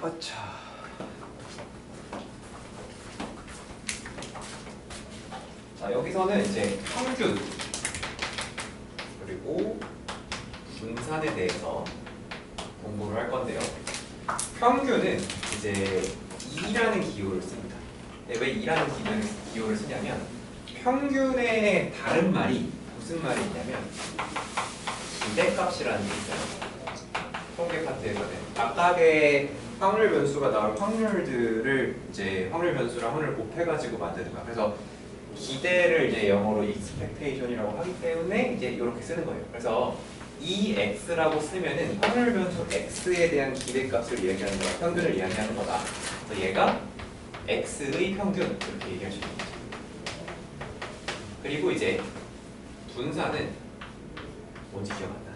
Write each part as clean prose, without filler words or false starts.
아차. 자, 여기서는 이제 평균 그리고 분산에 대해서 공부를 할 건데요. 평균은 이제 2라는 기호를 씁니다. 왜 2라는 기호를 쓰냐면 평균의 다른 말이 무슨 말이 있냐면 기대값이라는 게 있어요. 통계 파트에서는 각각의 확률 변수가 나올 확률들을 이제 확률 변수랑 확률을 곱해가지고 만드는 거야. 그래서 기대를 이제 영어로 expectation이라고 하기 때문에 이제 이렇게 쓰는 거예요. 그래서 EX라고 쓰면은 확률 변수 X에 대한 기대값을 이야기하는 거야. 평균을 이야기하는 거다. 그래서 얘가 X의 평균 이렇게 얘기할 수 있는 거죠. 그리고 이제 분산은 뭔지 기억 안 나?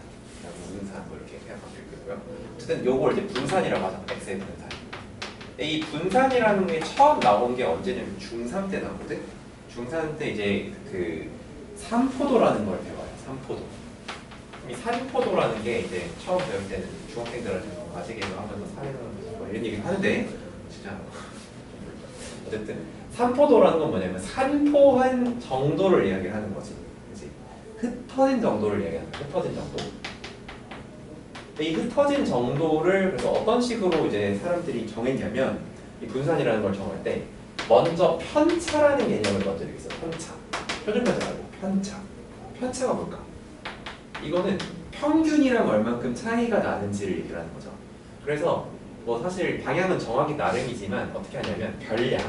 분산 뭐 이렇게 생각하면 되고요. 어쨌든 요걸 이제 분산이라고 하죠. X의 분산. 이 분산이라는 게 처음 나온 게 언제냐면 중3 때 나오거든. 중3 때 이제 그 산포도라는 걸 배워요. 산포도. 이 산포도라는 게 이제 처음 배울 때는 중학생들한테 아직에도 하면서 사회하면서 뭐 이런 얘기를 하는데 진짜 어쨌든 산포도라는 건 뭐냐면 산포한 정도를 이야기를 하는 거지. 그치? 흩어진 정도를 이야기하는 거야. 흩어진 정도. 이 흩어진 정도를 그래서 어떤 식으로 이제 사람들이 정했냐면 이 분산이라는 걸 정할 때 먼저 편차라는 개념을 먼저 여기 있어요. 편차. 표준편차 말고 편차. 편차가 뭘까? 이거는 평균이랑 얼만큼 차이가 나는지를 얘기를 하는 거죠. 그래서 뭐 사실 방향은 정하기 나름이지만 어떻게 하냐면 별량.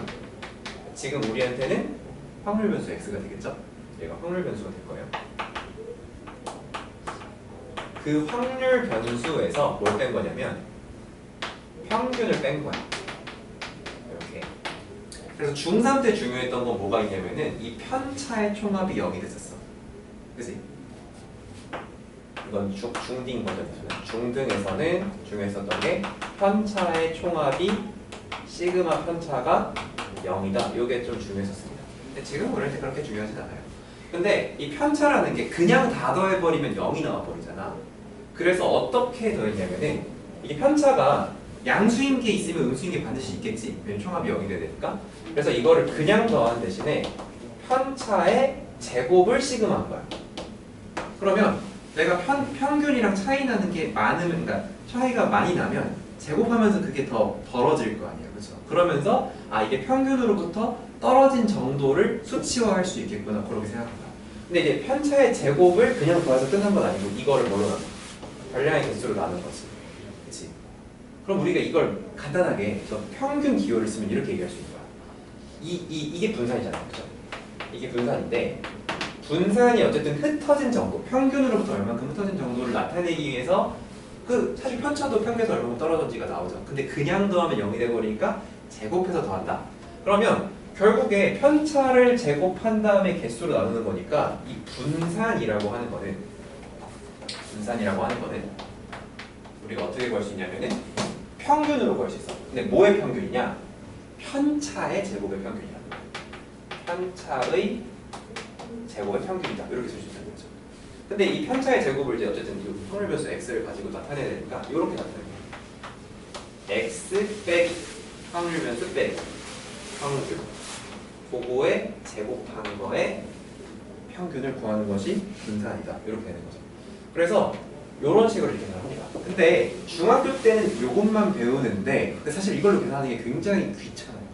지금 우리한테는 확률 변수 x가 되겠죠? 얘가 확률 변수가 될 거예요. 그 확률 변수에서 뭘 뺀 거냐면 평균을 뺀 거야. 이렇게. 그래서 중3 때 중요했던 건 뭐가 있냐면은 이 편차의 총합이 0이 됐었어. 그치? 이건 중딩 버전이잖아. 중등에서는 중요했었던 게 편차의 총합이 시그마 편차가 0이다. 이게 좀 중요했었습니다. 근데 지금 우리한테 그렇게 중요하진 않아요. 근데 이 편차라는 게 그냥 다 더해버리면 0이 나와버리잖아. 그래서 어떻게 더했냐면은 이게 편차가 양수인 게 있으면 음수인 게 반드시 있겠지. 왜냐면 총합이 0이 돼야 되니까. 그래서 이거를 그냥 더한 대신에 편차의 제곱을 시그마한 거야. 그러면 내가 평균이랑 차이 나는 게 많으면, 그러니까 차이가 많이 나면 제곱하면서 그게 더 벌어질 거 아니야, 그렇죠? 그러면서 아 이게 평균으로부터 떨어진 정도를 수치화할 수 있겠구나 그렇게 생각한다. 근데 이제 편차의 제곱을 그냥 더해서 끝난 건 아니고 이거를 뭘로 나눠? 별량의 개수로 나눈 거지, 그렇지? 그럼 우리가 이걸 간단하게 저 평균 기호를 쓰면 이렇게 얘기할 수 있는 거야. 이게 분산이잖아, 그렇죠? 이게 분산인데. 분산이 어쨌든 흩어진 정도, 평균으로부터 얼만큼 흩어진 정도를 나타내기 위해서 그 사실 편차도 평균에서 얼마큼 떨어졌지가 나오죠. 근데 그냥 더하면 0이 되버리니까 제곱해서 더한다. 그러면 결국에 편차를 제곱한 다음에 개수로 나누는 거니까 이 분산이라고 하는 거는 우리가 어떻게 구할 수 있냐면은 평균으로 구할 수 있어. 근데 뭐의 평균이냐? 편차의 제곱의 평균이야. 편차의 제곱의 평균이다. 이렇게 쓸 수 있는 거죠. 근데 이 편차의 제곱을 이제 어쨌든 이 확률 변수 x를 가지고 나타내야 되니까 이렇게 나타내는 거예요. x 빼기 확률 변수 빼기 확률. 그거의 제곱한 거에 평균을 구하는 것이 분산이다. 이렇게 되는 거죠. 그래서 이런 식으로 계산을 합니다. 근데 중학교 때는 이것만 배우는데 근데 사실 이걸로 계산하는 게 굉장히 귀찮아요.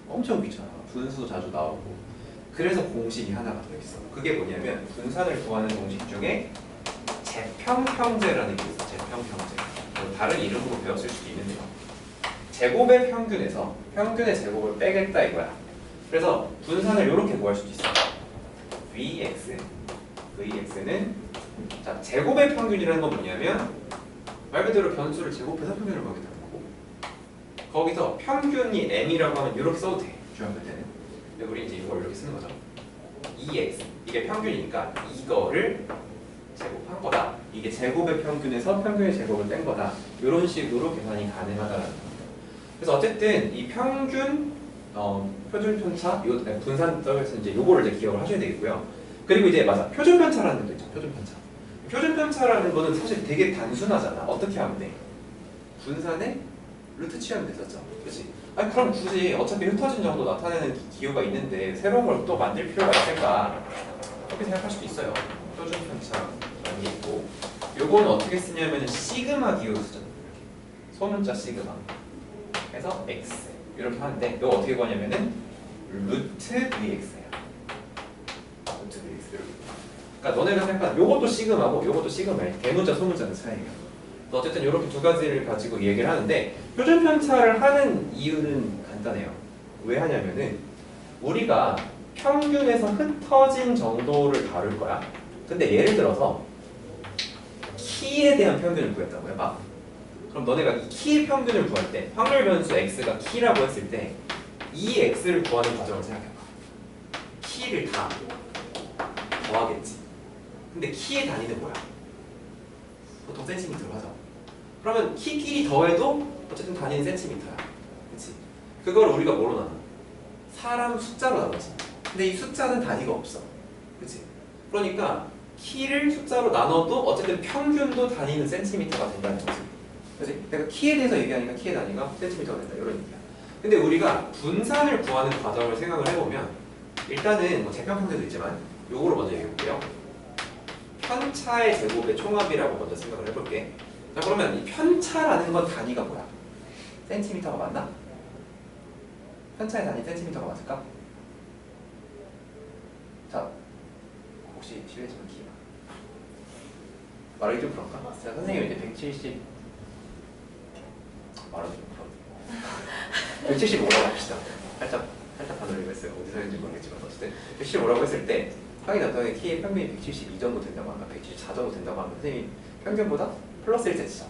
엄청 귀찮아. 분수도 자주 나오고. 그래서 공식이 하나가 더 있어. 그게 뭐냐면 분산을 구하는 공식 중에 재평형제라는 게 있어. 재평형제. 다른 이름으로 배웠을 수도 있는데요. 제곱의 평균에서 평균의 제곱을 빼겠다 이거야. 그래서 분산을 이렇게 구할 수도 있어. Vx는 자 제곱의 평균이라는 건 뭐냐면 말 그대로 변수를 제곱해서 평균을 구하겠다는 거고 거기서 평균이 m이라고 하면 이렇게 써도 돼. 중학교 때는. 근데 우리 이제 이걸 이렇게 쓰는 거죠. 2x 이게 평균이니까 이거를 제곱한 거다. 이게 제곱의 평균에서 평균의 제곱을 뺀 거다. 이런 식으로 계산이 가능하다라는 겁니다. 그래서 어쨌든 이 평균, 표준 편차, 요 분산 점에서 이제 요거를 이제 기억을 하셔야 되겠고요. 그리고 이제 맞아 표준 편차라는 것도 있죠. 표준 편차. 표준 편차라는 거는 사실 되게 단순하잖아. 어떻게 하면 돼? 분산에 루트 취하면 됐었죠. 그렇지? 아니 그럼 굳이 어차피 흩어진 정도 나타내는 기호가 있는데 새로운 걸 또 만들 필요가 있을까? 그렇게 생각할 수도 있어요. 표준 편차 여기 있고 요거는 어떻게 쓰냐면 시그마 기호 쓰죠. 소문자 시그마 그래서 x 이렇게 하는데 이거 어떻게 구하냐면은 루트 vx예요. 루트 vx 이렇게. 그러니까 너네가 생각한 요것도 시그마고 요것도 시그마예요. 대문자 소문자는 차이예요. 어쨌든 이렇게 두 가지를 가지고 얘기를 하는데 표준 편차를 하는 이유는 간단해요. 왜 하냐면은 우리가 평균에서 흩어진 정도를 다룰 거야. 근데 예를 들어서 키에 대한 평균을 구했다고 해봐. 그럼 너네가 이 키의 평균을 구할 때 확률 변수 x가 키라고 했을 때 이 x를 구하는 과정을 생각해봐. 키를 다 더하겠지. 근데 키의 단위는 뭐야? 보통 센티미터로 하죠. 그러면 키끼리 더해도 어쨌든 단위는 센티미터야. 그치? 그걸 우리가 뭐로 나눠? 사람 숫자로 나누지. 근데 이 숫자는 단위가 없어. 그치? 그러니까 키를 숫자로 나눠도 어쨌든 평균도 단위는 센티미터가 된다는 거지. 그치? 내가 키에 대해서 얘기하니까 키의 단위가 센티미터가 된다. 이런 얘기야. 근데 우리가 분산을 구하는 과정을 생각을 해보면 일단은 뭐 재평형제도 있지만 요거를 먼저 얘기해볼게요. 편차의 제곱의 총합이라고 먼저 생각을 해볼게. 자 그러면 이 편차라는 건 단위가 뭐야? 센티미터가 맞나? 편차의 단위 센티미터가 맞을까? 자 혹시 실례지만 기억 말을 좀 풀어볼까? 자 선생님 이제 170 말을 좀 풀어 175라고 합시다. 살짝 반올림 했어요. 어디서 했는지 모르겠지만 어쨌든 175라고 했을 때 확인 어떤 키의 평균이 172 정도 된다고 하면 174 정도 된다고 하면 선생님이 평균보다 플러스 1cm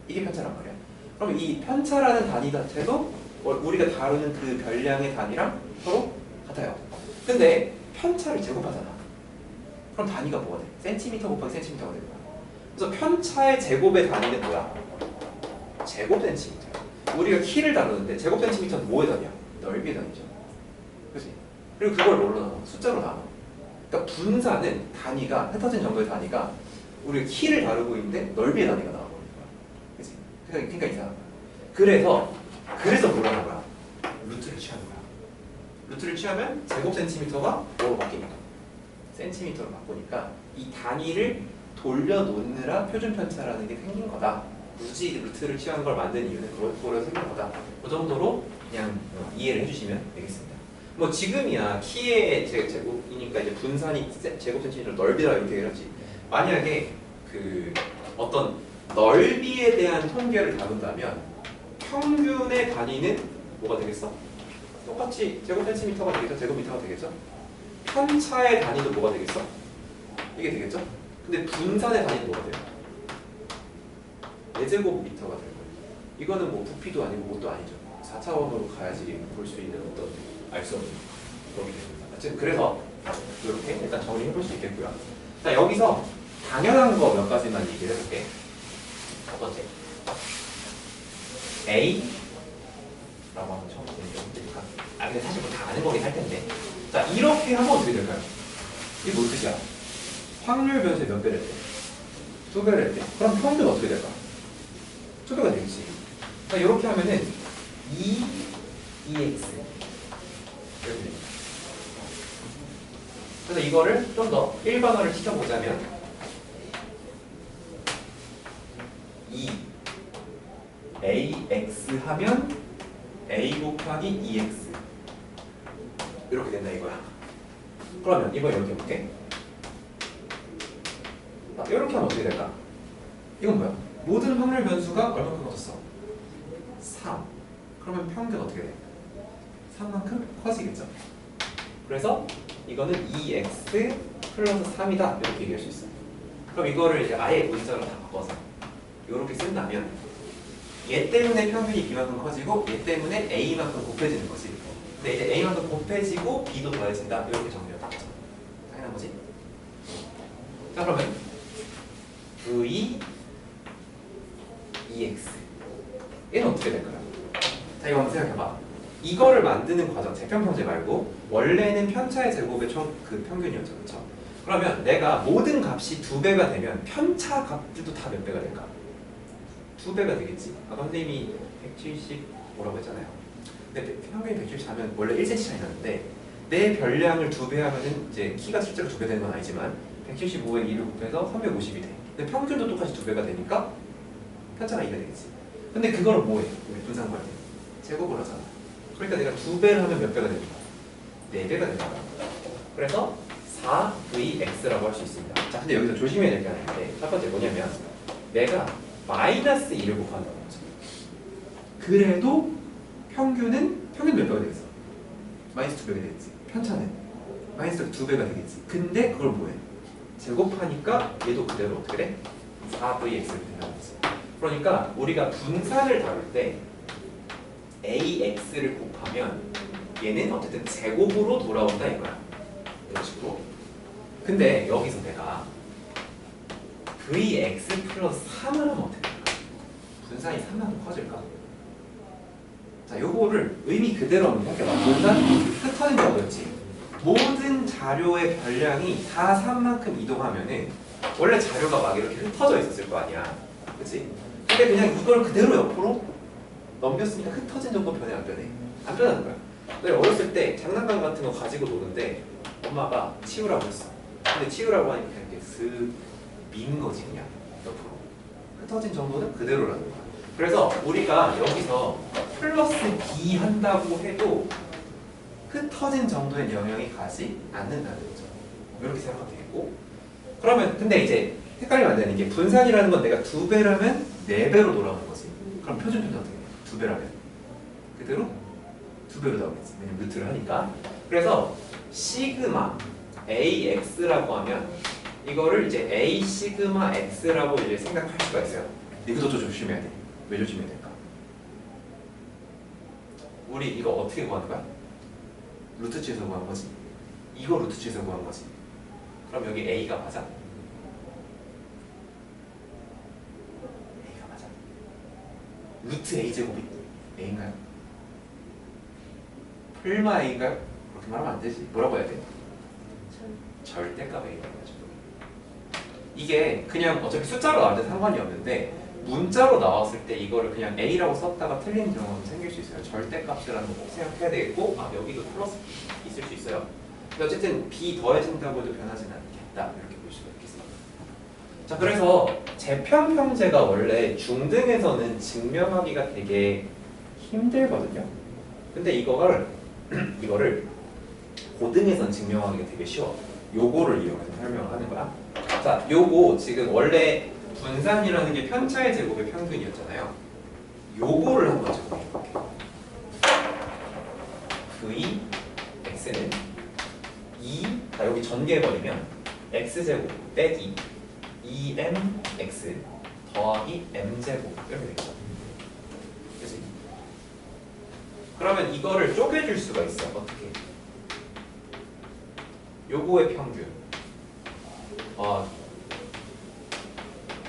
이게 편차란 말이야. 그럼 이 편차라는 단위 자체도 우리가 다루는 그 별량의 단위랑 서로 같아요. 근데 편차를 제곱하잖아. 그럼 단위가 뭐가 돼? 센티미터 곱하기 센티미터가 되는 거야. 그래서 편차의 제곱의 단위는 뭐야? 제곱 센티미터야. 우리가 키를 다루는데 제곱 센티미터는 뭐의 단위야? 넓이의 단위죠. 그렇지? 그리고 그걸 뭘로 나눠? 숫자로 나눠. 그러니까 분산은 단위가 흩어진 정도의 단위가 우리가 키를 다루고 있는데 넓이의 단위가 나와버리는 거야. 그치? 그러니까 이상한 거야. 그래서 뭐라는 거야? 루트를 취하는 거야. 루트를 취하면 제곱 센티미터가 뭐로 바뀌니까? 센티미터로 바꾸니까 이 단위를 돌려놓느라 표준 편차라는 게 생긴 거다. 굳이 루트를 취하는 걸 만든 이유는 그거로 생긴 거다. 그 정도로 그냥 이해를 해주시면 되겠습니다. 뭐 지금이야 키의 제곱이니까 이제 분산이 제곱 센티미터 넓이라 이렇게 얘기를 하지. 만약에 그 어떤 넓이에 대한 통계를 다룬다면 평균의 단위는 뭐가 되겠어? 똑같이 제곱 센티미터가 되겠죠? 제곱미터가 되겠죠? 편차의 단위도 뭐가 되겠어? 이게 되겠죠? 근데 분산의 단위는 뭐가 돼요? 4제곱미터가 될 거예요. 이거는 뭐 부피도 아니고 뭣도 아니죠. 4차원으로 가야지 볼 수 있는 어떤 알 수 없는 그렇게 됩니다. 어쨌든 그래서 이렇게 일단 정리해 볼 수 있겠고요. 자 여기서 당연한 거 몇 가지만 얘기를 해볼게. 첫 번째 A 라고 하면 처음 보니까 근데 사실 뭐 다 아는 거긴 할 텐데 자 이렇게 하면 어떻게 될까요? 이게 무슨 뜻이야? 확률 변수의 몇 배를 때? 2배를 때. 그럼 평균 어떻게 될까? 2배가 되겠지. 그러니까 이렇게 하면은 2EX 이렇게 됩니다. 그래서 이거를 좀 더 일반화를 시켜보자면 2AX 하면 A 곱하기 2X 이렇게 된다 이거야. 그러면 이거 이렇게 해볼게. 이렇게 하면 어떻게 될까? 이건 뭐야? 모든 확률 변수가 얼마큼 커졌어? 3. 그러면 평균 어떻게 돼? 3만큼 커지겠죠? 그래서 이거는 2x 플러스 3이다 이렇게 얘기할 수 있어. 그럼 이거를 이제 아예 문자로 다 바꿔서 이렇게 쓴다면 얘 때문에 평균이 b만큼 커지고 얘 때문에 a만큼 곱해지는 거지. 근데 이제 a만큼 곱해지고 b도 더해진다 이렇게 정리를 하죠. 당연한 거지? 자 그러면 v 2x 얘는 어떻게 될까요? 자 이거 한번 생각해봐. 이거를 만드는 과정, 재평형제 말고 원래는 편차의 제곱의 그 평균이었죠, 그렇죠? 그러면 내가 모든 값이 2배가 되면 편차 값들도 다 몇 배가 될까? 2배가 되겠지. 아까 선생님이 175라고 했잖아요. 근데 평균이 174면 원래 1cm 차이 나는데 내 별량을 2배 하면은 이제 키가 실제로 2배 되는 건 아니지만 175에 2를 곱해서 350이 돼. 근데 평균도 똑같이 2배가 되니까 편차가 2가 되겠지. 근데 그걸 뭐해? 우리 분산구할 때 제곱을 하잖아. 그러니까 내가 2배를 하면 몇 배가 됩니까? 4배가 된다. 그래서 4VX라고 할 수 있습니다. 자, 근데 여기서 조심해야 될 게 하나 있는데 첫 번째 뭐냐면 내가 마이너스 2를 곱한다고 하죠. 그래도 평균은 몇 배가 되겠어? 마이너스 2배가 되겠지. 편차는 마이너스 2배가 되겠지. 근데 그걸 뭐해? 제곱하니까 얘도 그대로 어떻게 돼? 4VX를 된다는 거지. 그러니까 우리가 분산을 다룰 때 AX를 곱하면 얘는 어쨌든 제곱으로 돌아온다 이거야. 이런 식으로. 근데 여기서 내가 VX 플러스 3을 하면 어떻게 될까? 분산이 3만큼 커질까? 자, 요거를 의미 그대로 한번 생각해봐. 분산 흩어진 게 뭐였지? 모든 자료의 별량이 다 3만큼 이동하면은 원래 자료가 막 이렇게 흩어져 있었을 거 아니야. 그치? 근데 그냥 이걸 그대로 옆으로 넘겼으니까 흩어진 정도 변해 안 변해? 안 변하는 거야. 근데 어렸을 때 장난감 같은 거 가지고 노는데 엄마가 치우라고 했어. 근데 치우라고 하니까 이렇게 슥 민 거지 그냥 옆으로. 흩어진 정도는 그대로라는 거야. 그래서 우리가 여기서 플러스 B 한다고 해도 흩어진 정도의 영향이 가지 않는다는 거죠. 이렇게 생각하면 되겠고. 그러면 근데 이제 헷갈리면 안 되는 게 분산이라는 건 내가 2배라면 4배로 돌아오는 거지. 그럼 표준 편차 어떻게 돼? 2배라면 그대로 2배로 나오겠지. 왜냐면 루트를 하니까. 그래서 시그마 AX라고 하면 이거를 이제 A 시그마 X라고 이제 생각할 수가 있어요. 이것도 좀 조심해야 돼. 왜 조심해야 될까? 우리 이거 어떻게 구하는 거야? 루트치에서 구한 거지. 이거 루트치에서 구한 거지. 그럼 여기 A가 맞아? A가 맞아. 루트 A 제곱이 A인가요? 풀마 A인가요? 그렇게 말하면 안 되지. 뭐라고 해야 돼? 절대값 A라고 하죠. 이게 그냥 어차피 숫자로 나올 때 상관이 없는데 문자로 나왔을 때 이거를 그냥 A라고 썼다가 틀린 경우는 생길 수 있어요. 절대값이라는 거 꼭 생각해야 되겠고, 아 여기도 플러스 있을 수 있어요. 근데 어쨌든 B 더해진다고 해도 변하지는 않겠다 이렇게 볼 수가 있겠습니다. 자, 그래서 재편평제가 원래 중등에서는 증명하기가 되게 힘들거든요. 근데 이거를 고등에서는 증명하기가 되게 쉬워. 요거를 이용해서 설명을 하는 거야. 자, 요거 지금 원래 분산이라는 게 편차의 제곱의 평균이었잖아요. 요거를 한번 적용해 볼게요. Vx는 2, 자 여기 전개해버리면 x제곱 빼기 2mx 더하기 m제곱 이렇게 되겠죠. 그치? 그러면 이거를 쪼개줄 수가 있어. 어떻게? 요거의 평균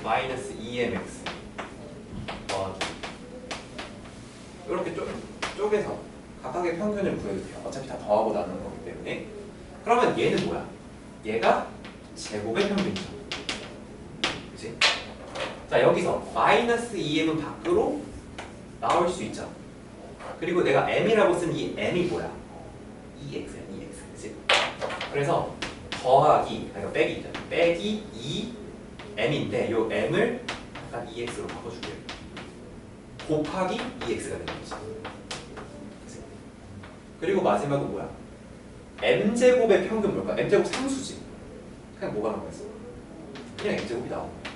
마이너스 2mx 이렇게 쪼개서 각각의 평균을 구해도 돼요. 어차피 다 더하고 나누는 거기 때문에. 그러면 얘는 뭐야? 얘가 제곱의 평균이죠. 그치? 자, 여기서 마이너스 2m은 밖으로 나올 수 있죠. 그리고 내가 m이라고 쓴 이 m이 뭐야? 2x야, 2x. 그치? 그래서 더하기, 그러니까 빼기 2m인데 요 m을 약간 2x로 바꿔줄게요. 곱하기 2x가 되는 거지. 그리고 마지막은 뭐야? m제곱의 평균 뭘까? m제곱 상수지. 그냥 뭐가 나오겠어? 그냥 m제곱이 나오는 거야.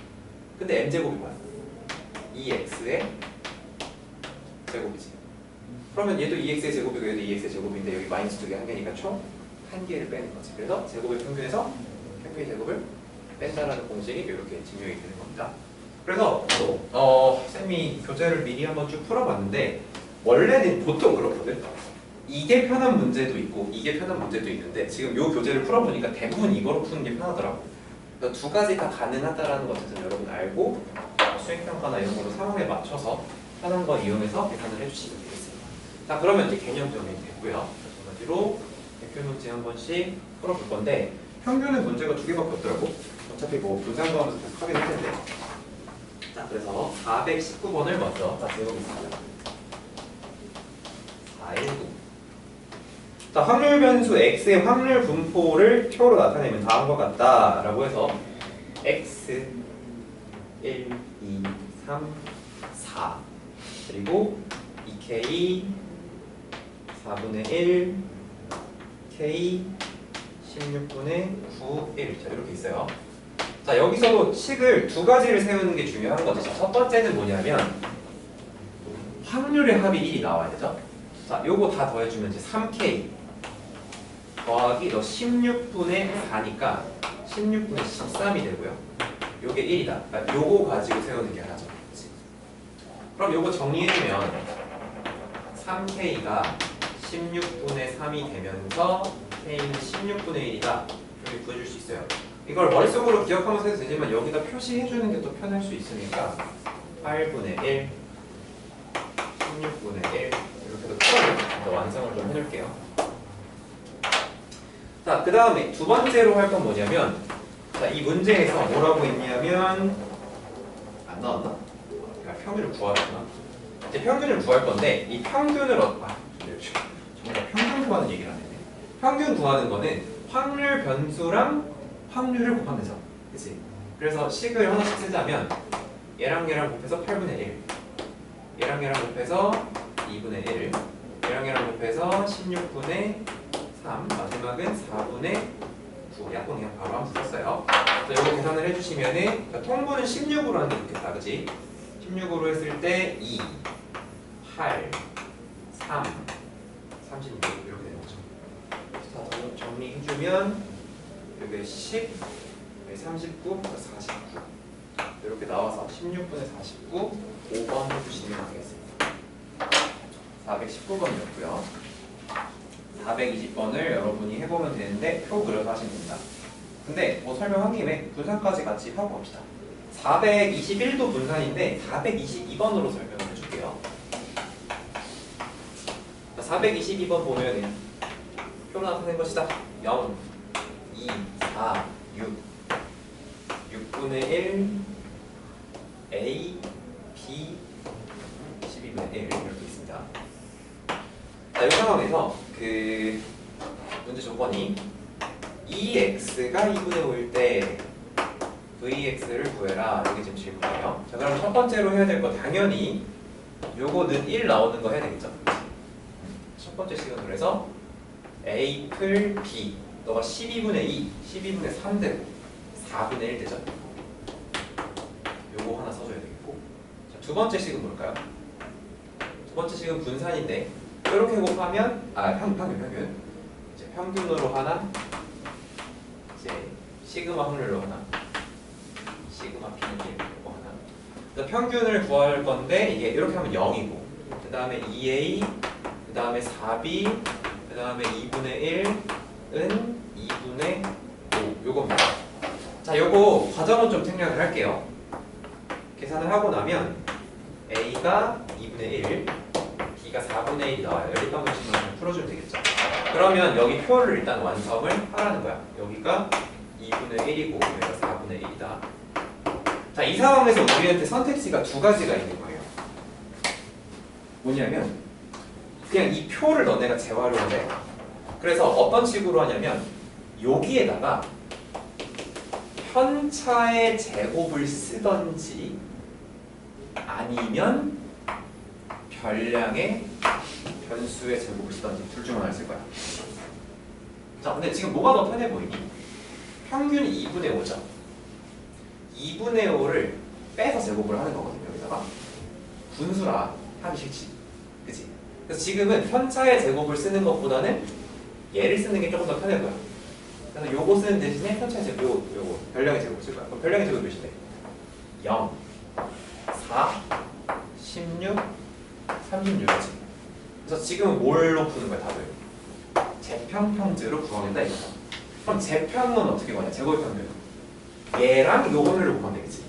근데 m제곱이 뭐야? 2x의 제곱이지. 그러면 얘도 2x의 제곱이고 얘도 2x의 제곱인데 여기 마이너스 2개 한 개니까 총 한 개를 빼는 거지. 그래서 제곱의 평균에서 평균의 제곱을 뺀다라는 공식이 이렇게 증명이 되는 겁니다. 그래서 쌤이 교재를 미리 한번 쭉 풀어봤는데 원래는 보통 그렇거든. 이게 편한 문제도 있고 이게 편한 문제도 있는데 지금 이 교재를 풀어보니까 대부분 이거로 푸는 게 편하더라고. 그래서 두 가지 다 가능하다라는 것을 여러분 알고 수행평가나 이런 걸로 상황에 맞춰서 편한 거 이용해서 계산을 해주시면 되겠습니다. 자, 그러면 이제 개념 정리 됐고요. 마찬가지로 대표 문제 한 번씩 풀어볼 건데 평균은 문제가 2개밖에 없더라고. 어차피 뭐 분산과하면서 계속 하긴 할 텐데. 자, 그래서 419번을 먼저 다 배우겠습니다. 자, 확률 변수 x의 확률 분포를 표로 나타내면 다음과 같다 라고 해서 x 1, 2, 3, 4 그리고 2k 4분의 1 k 16분의 9, 1 자, 이렇게 있어요. 자, 여기서도 식을 두 가지를 세우는 게 중요한 거죠. 첫 번째는 뭐냐면 확률의 합이 1이 나와야 되죠. 자, 요거 다 더해주면 이제 3k 더하기 너 16분의 4니까 16분의 13이 되고요. 요게 1이다. 그러니까 요거 가지고 세우는 게 하나죠. 그치? 그럼 요거 정리해주면 3k가 16분의 3이 되면서 k는 16분의 1이다. 이렇게 구해줄 수 있어요. 이걸 머릿속으로 기억하면서 해도 되지만 여기다 표시해주는 게 또 편할 수 있으니까 8분의 1, 16분의 1 이렇게도 풀어서 완성을 좀 해놓을게요. 자, 그 다음에 두 번째로 할 건 뭐냐면 자, 이 문제에서 뭐라고 했냐면 안 나왔나? 내가 평균을 구하랬나? 이제 평균을 구할 건데 이 평균을 정말 평균 구하는 얘기를 안 했네. 평균 구하는 거는 확률 변수랑 확률을 곱하면서 그치? 그래서 식을 하나씩 쓰자면 얘랑 곱해서 8분의 1 얘랑 곱해서 2분의 1 얘랑 곱해서 16분의 3 마지막은 4분의 9 약분 그냥 바로 하면서 썼어요. 자, 이거 계산을 해주시면은 자, 통분은 16으로 하는 게 좋겠다 그치? 16으로 했을 때 2, 8, 3, 36 이렇게 되는 거죠. 자, 정리해주면 여기 10, 39, 49 이렇게 나와서 16분의 49 5번 해주시면 되겠습니다. 419번이었고요. 420번을 여러분이 해보면 되는데 표 그려서 하시면 됩니다. 근데 뭐 설명한 김에 분산까지 같이 하고 갑시다. 421도 분산인데 422번으로 설명을 해줄게요. 422번 보면 표로 나타낸 것이다. 0, 2, 4, 6 6분의 1 A, B 12분의 1 이렇게 있습니다. 자, 이 상황에서 그 문제 조건이 2x가 2분의 5일 때 vx를 구해라 이게 지금 질문이에요. 자, 그럼 첫 번째로 해야 될 거 당연히 요거는 1 나오는 거 해야 되겠죠. 첫 번째 식은 그래서 a 풀 b 너가 12분의 2, 12분의 3 되고 4분의 1 되죠. 요거 하나 써줘야 되겠고. 자, 두 번째 식은 뭘까요? 두 번째 식은 분산인데 이렇게 곱하면 평균 이제 평균으로 하나 이제 시그마 확률로 하나 시그마 P는 이거 하나 그래서 평균을 구할 건데 이게 이렇게 하면 0이고 그 다음에 2A 그 다음에 4B 그 다음에 2분의 1은 2분의 5 요겁니다. 자, 요거 과정은 좀 생략을 할게요. 계산을 하고 나면 A가 2분의 1 B가 4분의 1이 나와요. 연립방정식만 풀어주면 되겠죠. 그러면 여기 표를 일단 완성을 하라는 거야. 여기가 2분의 1이고 여기가 4분의 1이다. 자, 이 상황에서 우리한테 선택지가 두 가지가 있는 거예요. 뭐냐면 그냥 이 표를 너네가 재활용을 해. 그래서 어떤 식으로 하냐면 여기에다가 편차의 제곱을 쓰던지 아니면 별량의 변수의 제곱을 쓰던지 둘 중 하나를 쓸 거야. 자, 근데 지금 뭐가 더 편해 보이니? 평균이 2분의 5죠. 2분의 5를 빼서 제곱을 하는 거거든요. 여기다가 분수라 하기 싫지, 그치? 그래서 지금은 편차의 제곱을 쓰는 것보다는 얘를 쓰는 게 조금 더 편해 보여. 그래서 요거 쓰는 대신에 편차의 제곱, 요거 별량의 제곱 쓸 거야. 그럼 별량의 제곱 몇인데? 0, 4, 16, 36이지. 그래서 지금은 뭘로 푸는 거야, 답을? 제평평제로 구하겠다 이거죠. 그럼 제평은 어떻게 구하냐? 제곱의 평균. 얘랑 요 확률을 곱하면 되겠지.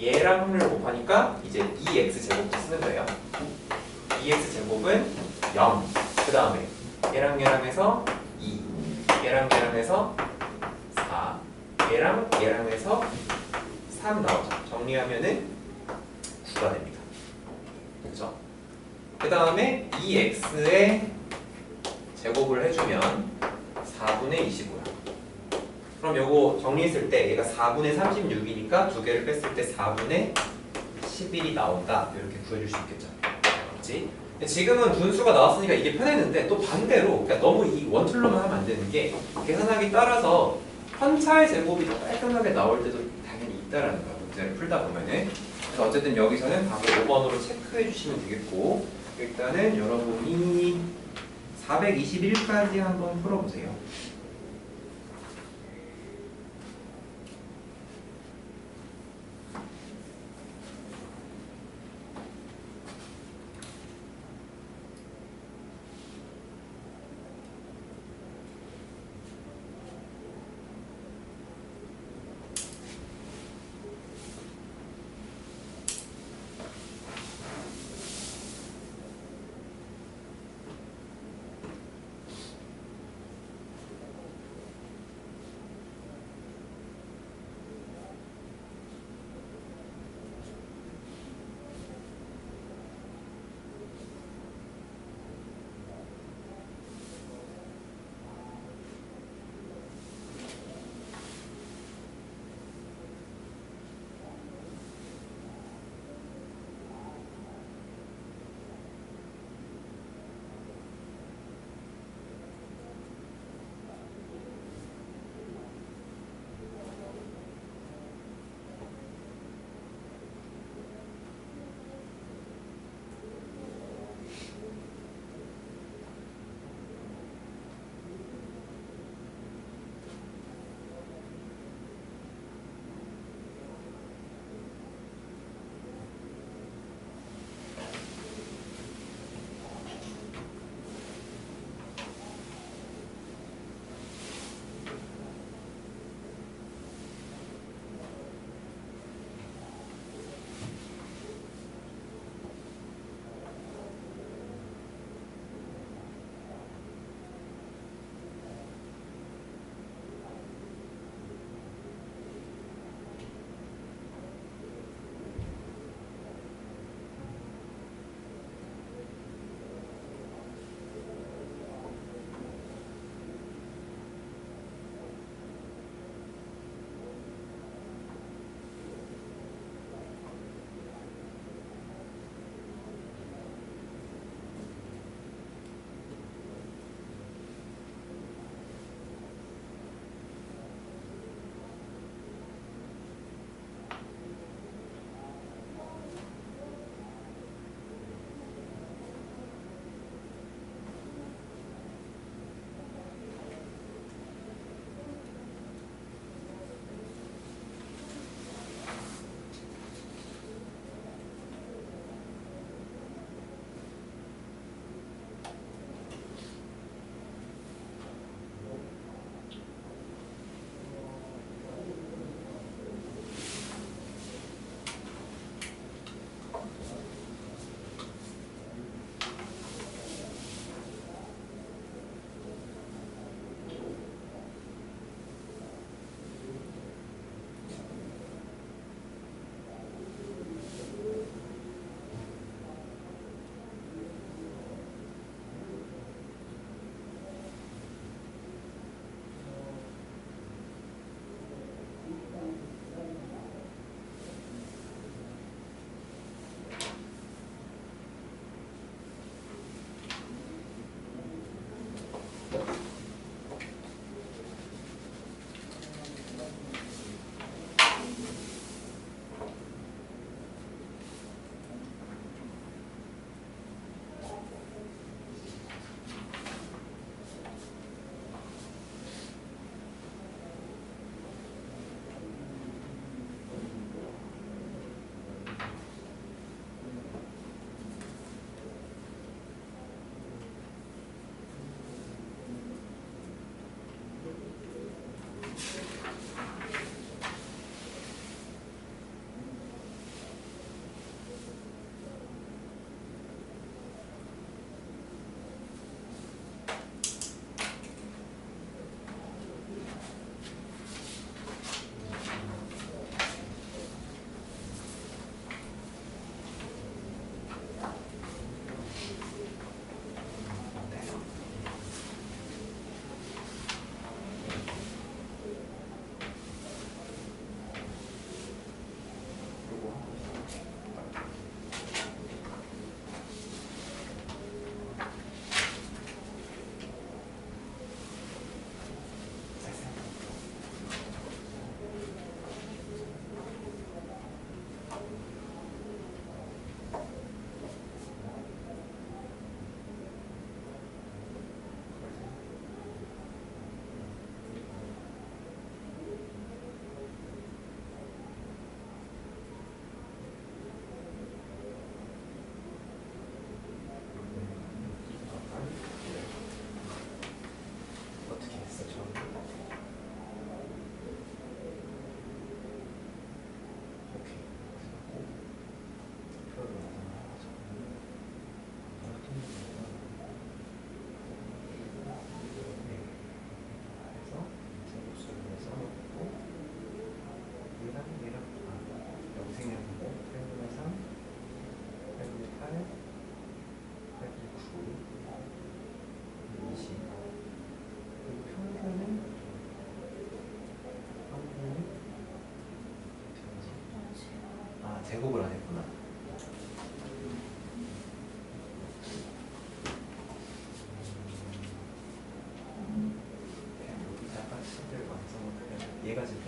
얘랑 확률을 곱하니까 이제 2x 제곱을 쓰는 거예요. 2x 제곱은 0. 그 다음에 얘랑 해서 2. 얘랑 해서 4. 얘랑 해서 3 나오죠. 정리하면은 9가 됩니다. 그렇죠? 그 다음에 이 x의 제곱을 해주면 4분의 25야. 그럼 요거 정리했을 때 얘가 4분의 36이니까 두 개를 뺐을 때 4분의 11이 나온다. 이렇게 구해줄 수 있겠죠. 그렇지? 지금은 분수가 나왔으니까 이게 편했는데 또 반대로 그러니까 너무 이 원툴로만 하면 안 되는 게 계산하기 따라서 편차의 제곱이 더 깔끔하게 나올 때도 당연히 있다라는 거야. 문제를 풀다 보면은. 그래서 어쨌든 여기서는 답을 5번으로 체크해 주시면 되겠고 일단은 여러분이 421까지 한번 풀어보세요.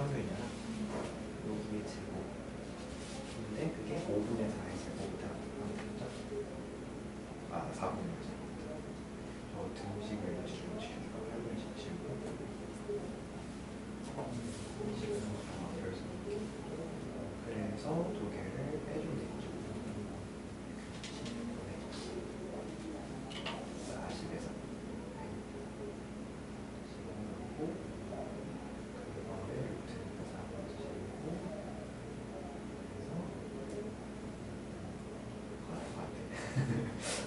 평균이잖아. 여기의 제곱. 근데 그게 5분의 4의 제곱이다. 아, 4분의 4. 등식을 다시 주기가 8분의 17고. 그래서 두 개를 빼주면 되겠죠. 40에서 그거를 루트니까 4분의 17이고 그래서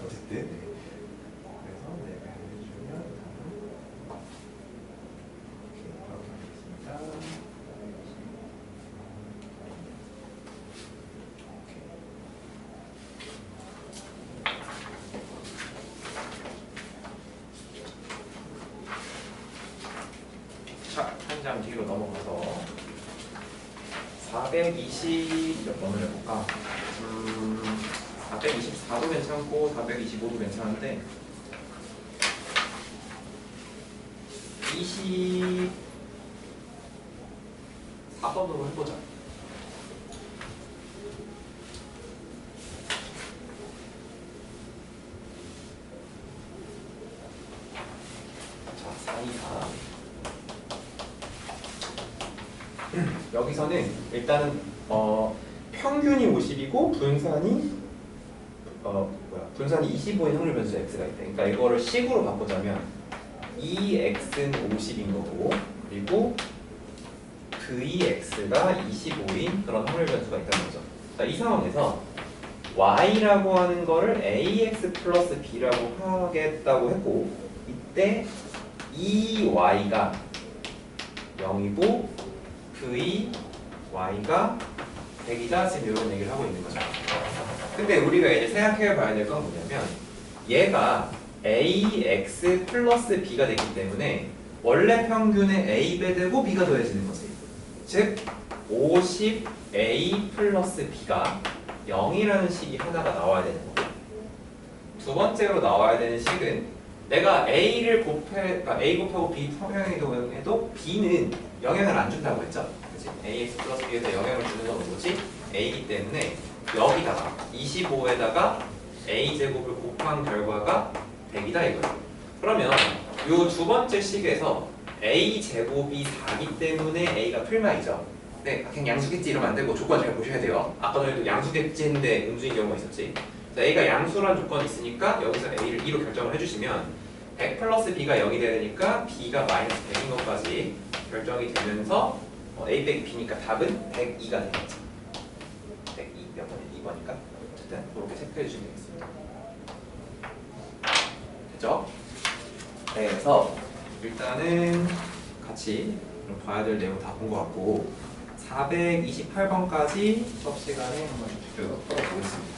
어쨌든 네. 그래서 내가 해주면 다음 이렇게 바로 가겠습니다. 자, 한 장 뒤로 넘어가서 420 몇 번을 해볼까? 424도 괜찮고 425도 괜찮은데 24번으로 해보자. 자, 424. 여기서는 일단은 평균이 50이고 분산이 25인 확률 변수 x가 있대. 그러니까 이거를 식으로 바꾸자면 2x는 50인 거고 그리고 vx가 25인 그런 확률 변수가 있다는 거죠. 자, 이 상황에서 y라고 하는 거를 ax 플러스 b라고 하겠다고 했고 이때 2y가 0이고 vy가 100이다 지금 이런 얘기를 하고 있는 거죠. 근데 우리가 이제 생각해 봐야 될 건 뭐냐면 얘가 ax 플러스 b가 되기 때문에 원래 평균에 a 배되고 b가 더해지는 거지. 즉 50a 플러스 b가 0이라는 식이 하나가 나와야 되는 거고 두 번째로 나와야 되는 식은 내가 a를 그러니까 a 곱하고 b 평행의 경우에도 b는 영향을 안 준다고 했죠. 그치? ax 플러스 b에서 영향을 주는 건 뭐지? a이기 때문에 여기다가 25에다가 a제곱을 곱한 결과가 100이다 이거예요. 그러면 이 두 번째 식에서 a제곱이 4기 때문에 a가 풀마이죠. 네, 그냥 양수겠지 이러면 안 되고 조건 잘 보셔야 돼요. 아까 전에도 양수겠지 했는데 음수인 경우가 있었지. 자, a가 양수란 조건이 있으니까 여기서 a를 2로 결정을 해주시면 100 플러스 b가 0이 돼야 되니까 b가 마이너스 100인 것까지 결정이 되면서 a 빼기 b니까 답은 102가 되겠죠. 102 몇 번이 2번이니까 어쨌든 그렇게 체크해 주시면 되겠습니다. 됐죠? 네, 그래서 일단은 같이 봐야 될 내용 다 본 것 같고 428번까지 수업 시간에 한번 쭉 풀어보겠습니다.